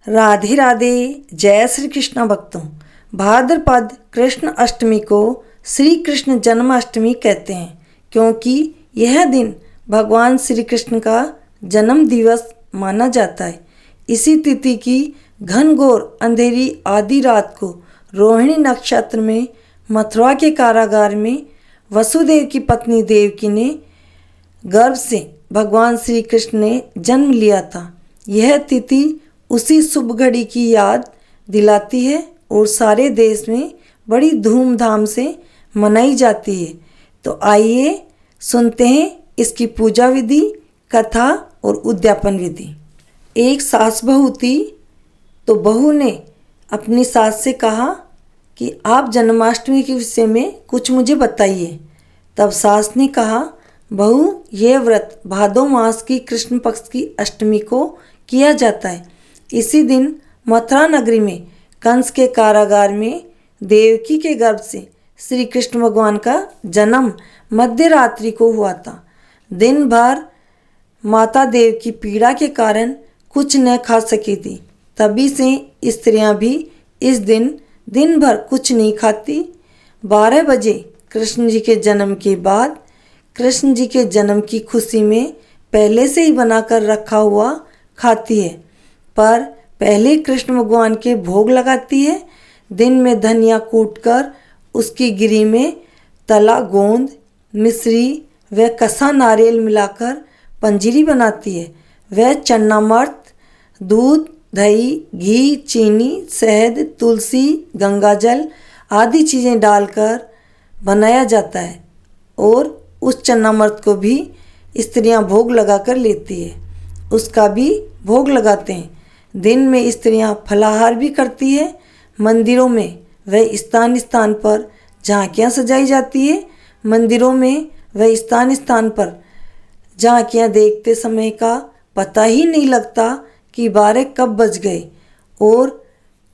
राधे राधे। जय श्री कृष्ण भक्तों। भाद्रपद कृष्ण अष्टमी को श्री कृष्ण जन्माष्टमी कहते हैं, क्योंकि यह दिन भगवान श्री कृष्ण का जन्म दिवस माना जाता है। इसी तिथि की घनघोर अंधेरी आधी रात को रोहिणी नक्षत्र में मथुरा के कारागार में वसुदेव की पत्नी देवकी ने गर्भ से भगवान श्री कृष्ण ने जन्म लिया था। यह तिथि उसी शुभ घड़ी की याद दिलाती है और सारे देश में बड़ी धूमधाम से मनाई जाती है। तो आइए सुनते हैं इसकी पूजा विधि, कथा और उद्यापन विधि। एक सास बहू थी, तो बहू ने अपनी सास से कहा कि आप जन्माष्टमी के विषय में कुछ मुझे बताइए। तब सास ने कहा, बहू, यह व्रत भादो मास की कृष्ण पक्ष की अष्टमी को किया जाता है। इसी दिन मथुरा नगरी में कंस के कारागार में देवकी के गर्भ से श्री कृष्ण भगवान का जन्म मध्य रात्रि को हुआ था। दिन भर माता देव की पीड़ा के कारण कुछ न खा सकी थी। तभी से स्त्रियां भी इस दिन भर कुछ नहीं खाती। 12 बजे कृष्ण जी के जन्म के बाद कृष्ण जी के जन्म की खुशी में पहले से ही बनाकर रखा हुआ खाती है, पर पहले कृष्ण भगवान के भोग लगाती है। दिन में धनिया कूटकर उसकी गिरी में तला गोंद, मिश्री व कसा नारियल मिलाकर पंजीरी बनाती है। वह चन्नामर्त, दूध, दही, घी, चीनी, शहद, तुलसी, गंगाजल आदि चीज़ें डालकर बनाया जाता है और उस चन्नामर्त को भी स्त्रियां भोग लगाकर लेती है, उसका भी भोग लगाते हैं। दिन में स्त्रियां फलाहार भी करती है। मंदिरों में व स्थान स्थान पर झांकियां सजाई जाती है। मंदिरों में व स्थान स्थान पर झांकियां देखते समय का पता ही नहीं लगता कि 12 कब बज गए और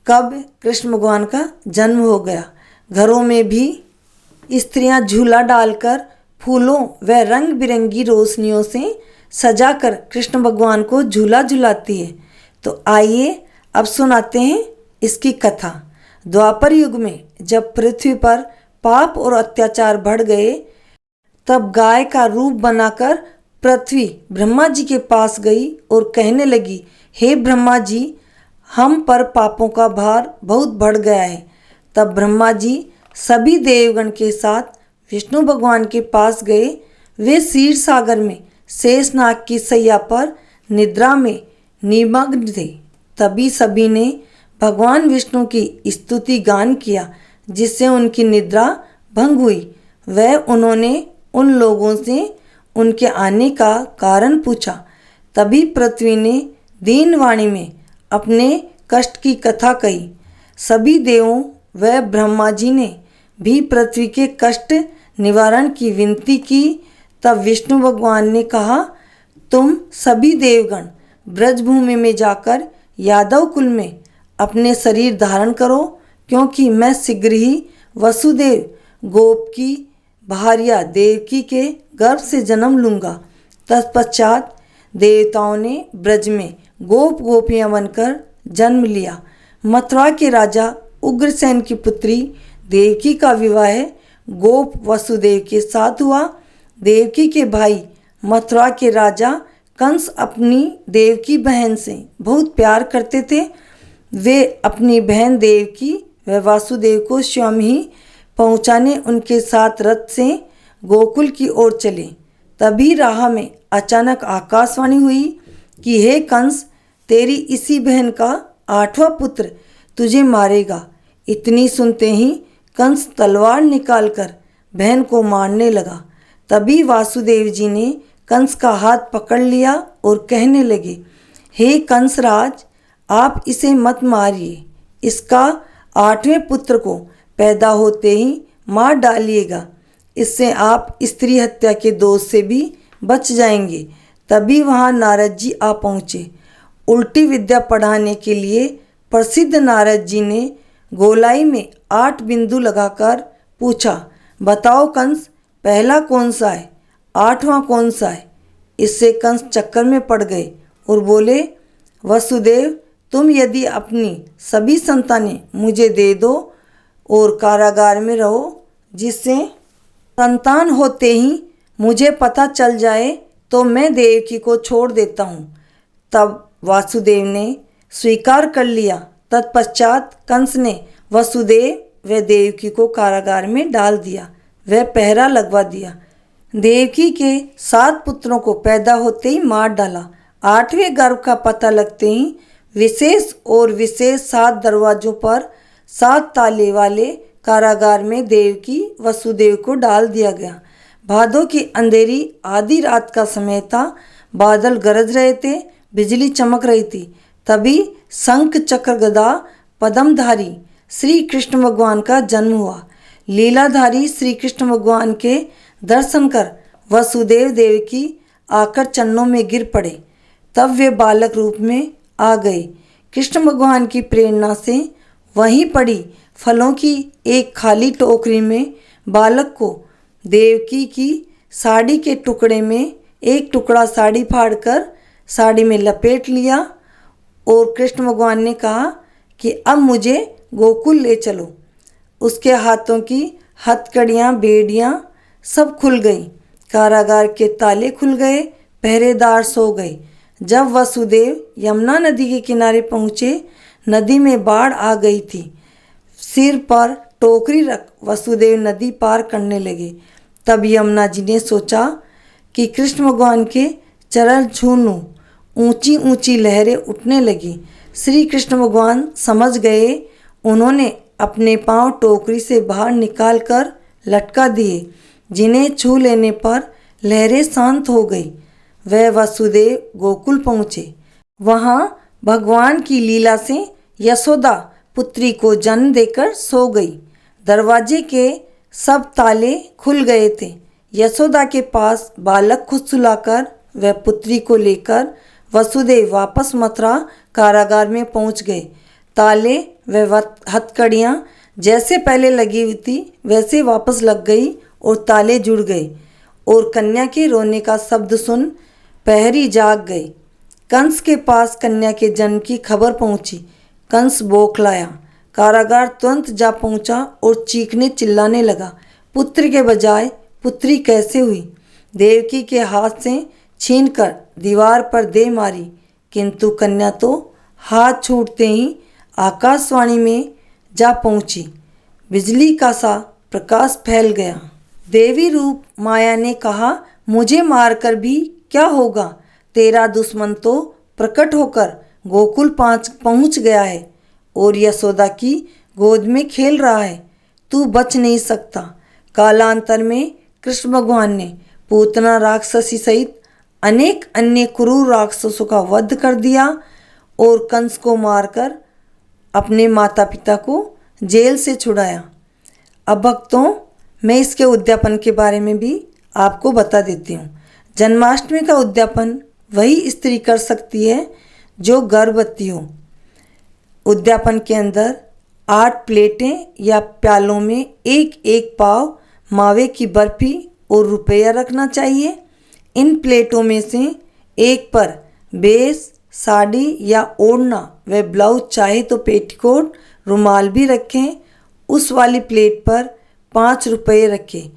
कब कृष्ण भगवान का जन्म हो गया। घरों में भी स्त्रियां झूला डालकर फूलों व रंग बिरंगी रोशनियों से सजाकर कृष्ण भगवान को झूला झुलाती है। तो आइए अब सुनाते हैं इसकी कथा। द्वापर युग में जब पृथ्वी पर पाप और अत्याचार बढ़ गए, तब गाय का रूप बनाकर पृथ्वी ब्रह्मा जी के पास गई और कहने लगी, हे ब्रह्मा जी, हम पर पापों का भार बहुत बढ़ गया है। तब ब्रह्मा जी सभी देवगण के साथ विष्णु भगवान के पास गए। वे क्षीर सागर में शेषनाग की सैया पर निद्रा में निमग्न थे। तभी सभी ने भगवान विष्णु की स्तुति गान किया, जिससे उनकी निद्रा भंग हुई। उन्होंने उन लोगों से उनके आने का कारण पूछा। तभी पृथ्वी ने दीनवाणी में अपने कष्ट की कथा कही। सभी देवों व ब्रह्मा जी ने भी पृथ्वी के कष्ट निवारण की विनती की। तब विष्णु भगवान ने कहा, तुम सभी देवगण ब्रजभूमि में जाकर यादव कुल में अपने शरीर धारण करो, क्योंकि मैं शीघ्र ही वसुदेव गोप की भार्या देवकी के गर्भ से जन्म लूँगा। तत्पश्चात देवताओं ने ब्रज में गोप गोपियाँ बनकर जन्म लिया। मथुरा के राजा उग्रसेन की पुत्री देवकी का विवाह गोप वसुदेव के साथ हुआ। देवकी के भाई मथुरा के राजा कंस अपनी देवकी बहन से बहुत प्यार करते थे। वे अपनी बहन देवकी व वासुदेव को स्वयं ही पहुँचाने उनके साथ रथ से गोकुल की ओर चले। तभी राह में अचानक आकाशवाणी हुई कि हे कंस, तेरी इसी बहन का 8वां पुत्र तुझे मारेगा। इतनी सुनते ही कंस तलवार निकालकर बहन को मारने लगा। तभी वासुदेव जी ने कंस का हाथ पकड़ लिया और कहने लगे, हे कंसराज, आप इसे मत मारिए। इसका 8वें पुत्र को पैदा होते ही मार डालिएगा। इससे आप स्त्री हत्या के दोष से भी बच जाएंगे। तभी वहाँ नारद जी आ पहुँचे। उल्टी विद्या पढ़ाने के लिए प्रसिद्ध नारद जी ने गोलाई में 8 बिंदु लगाकर पूछा, बताओ कंस, पहला कौन सा है, 8वां कौन सा है। इससे कंस चक्कर में पड़ गए और बोले, वसुदेव, तुम यदि अपनी सभी संतानें मुझे दे दो और कारागार में रहो, जिससे संतान होते ही मुझे पता चल जाए तो मैं देवकी को छोड़ देता हूँ। तब वासुदेव ने स्वीकार कर लिया। तत्पश्चात कंस ने वसुदेव व देवकी को कारागार में डाल दिया, वह पहरा लगवा दिया। देवकी के 7 पुत्रों को पैदा होते ही मार डाला। 8वें गर्भ का पता लगते ही विशेष 7 दरवाजों पर 7 ताले वाले कारागार में देवकी वसुदेव को डाल दिया गया। भादों की अंधेरी आधी रात का समय था। बादल गरज रहे थे, बिजली चमक रही थी। तभी शंख चक्र गदा पद्मधारी श्री कृष्ण भगवान का जन्म हुआ। लीलाधारी श्री कृष्ण भगवान के दर्शन कर वसुदेव देवकी आकर चरणों में गिर पड़े। तब वे बालक रूप में आ गए। कृष्ण भगवान की प्रेरणा से वहीं पड़ी फलों की एक खाली टोकरी में बालक को देवकी की साड़ी के टुकड़े में एक टुकड़ा साड़ी फाड़कर साड़ी में लपेट लिया और कृष्ण भगवान ने कहा कि अब मुझे गोकुल ले चलो। उसके हाथों की हथकड़ियाँ, बेड़ियाँ सब खुल गई। कारागार के ताले खुल गए, पहरेदार सो गए। जब वसुदेव यमुना नदी के किनारे पहुँचे, नदी में बाढ़ आ गई थी। सिर पर टोकरी रख वसुदेव नदी पार करने लगे। तब यमुना जी ने सोचा कि कृष्ण भगवान के चरण छू लूं। ऊंची ऊंची लहरें उठने लगी। श्री कृष्ण भगवान समझ गए। उन्होंने अपने पांव टोकरी से बाहर निकालकर लटका दिए, जिन्हें छू लेने पर लहरें शांत हो गई। वह वसुदेव गोकुल पहुँचे। वहाँ भगवान की लीला से यशोदा पुत्री को जन्म देकर सो गई। दरवाजे के सब ताले खुल गए थे। यशोदा के पास बालक खुद सुलाकर वह पुत्री को लेकर वसुदेव वापस मथुरा कारागार में पहुंच गए। ताले व हथकड़ियाँ जैसे पहले लगी हुई थी वैसे वापस लग गई और ताले जुड़ गए। और कन्या के रोने का शब्द सुन प्रहरी जाग गए। कंस के पास कन्या के जन्म की खबर पहुंची। कंस बौखलाया। कारागार तुरंत जा पहुंचा और चीखने चिल्लाने लगा, पुत्र के बजाय पुत्री कैसे हुई? देवकी के हाथ से छीनकर दीवार पर दे मारी, किंतु कन्या तो हाथ छूटते ही आकाशवाणी में जा पहुंची। बिजली का सा प्रकाश फैल गया। देवी रूप माया ने कहा, मुझे मारकर भी क्या होगा? तेरा दुश्मन तो प्रकट होकर गोकुल पहुंच गया है और यशोदा की गोद में खेल रहा है। तू बच नहीं सकता। कालांतर में कृष्ण भगवान ने पूतना राक्षसी सहित अनेक अन्य क्रूर राक्षसों का वध कर दिया और कंस को मारकर अपने माता पिता को जेल से छुड़ाया। अब भक्तों, मैं इसके उद्यापन के बारे में भी आपको बता देती हूँ। जन्माष्टमी का उद्यापन वही स्त्री कर सकती है जो गर्भवती हो। उद्यापन के अंदर 8 प्लेटें या प्यालों में एक एक पाव मावे की बर्फी और रुपया रखना चाहिए। इन प्लेटों में से एक पर बेस, साड़ी या ओढ़ना व ब्लाउज चाहे तो पेटीकोट, रुमाल भी रखें। उस वाली प्लेट पर 5 रुपये रखें।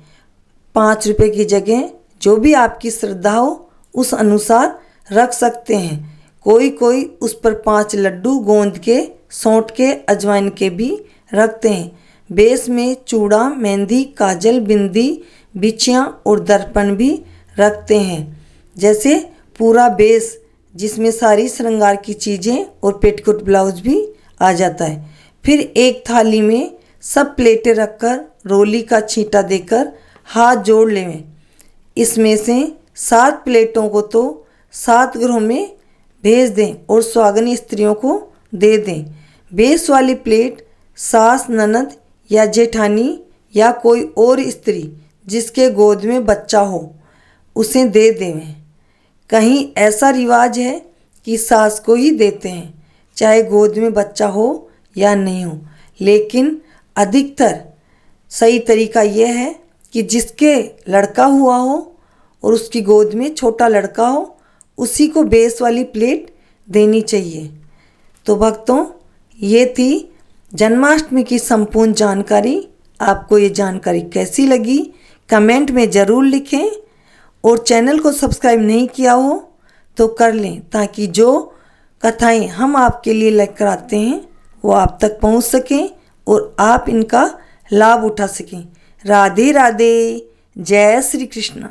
5 रुपये की जगह जो भी आपकी श्रद्धा हो उस अनुसार रख सकते हैं। कोई उस पर 5 लड्डू गोंद के, सौंठ के, अजवाइन के भी रखते हैं। बेस में चूड़ा, मेहंदी, काजल, बिंदी, बिछियाँ और दर्पण भी रखते हैं। जैसे पूरा बेस जिसमें सारी श्रृंगार की चीज़ें और पेटीकोट ब्लाउज भी आ जाता है। फिर एक थाली में सब प्लेटें रखकर रोली का छींटा देकर हाथ जोड़ लें। इसमें से 7 प्लेटों को तो 7 घरों में भेज दें और सुहागनी स्त्रियों को दे दें। बेस वाली प्लेट सास, ननद या जेठानी या कोई और स्त्री जिसके गोद में बच्चा हो उसे दे दें। कहीं ऐसा रिवाज है कि सास को ही देते हैं, चाहे गोद में बच्चा हो या नहीं हो। लेकिन अधिकतर सही तरीका यह है कि जिसके लड़का हुआ हो और उसकी गोद में छोटा लड़का हो उसी को बेस वाली प्लेट देनी चाहिए। तो भक्तों, ये थी जन्माष्टमी की संपूर्ण जानकारी। आपको ये जानकारी कैसी लगी कमेंट में ज़रूर लिखें, और चैनल को सब्सक्राइब नहीं किया हो तो कर लें, ताकि जो कथाएं हम आपके लिए लेकर आते हैं वो आप तक पहुंच सकें और आप इनका लाभ उठा सकें। राधे राधे, जय श्री कृष्ण।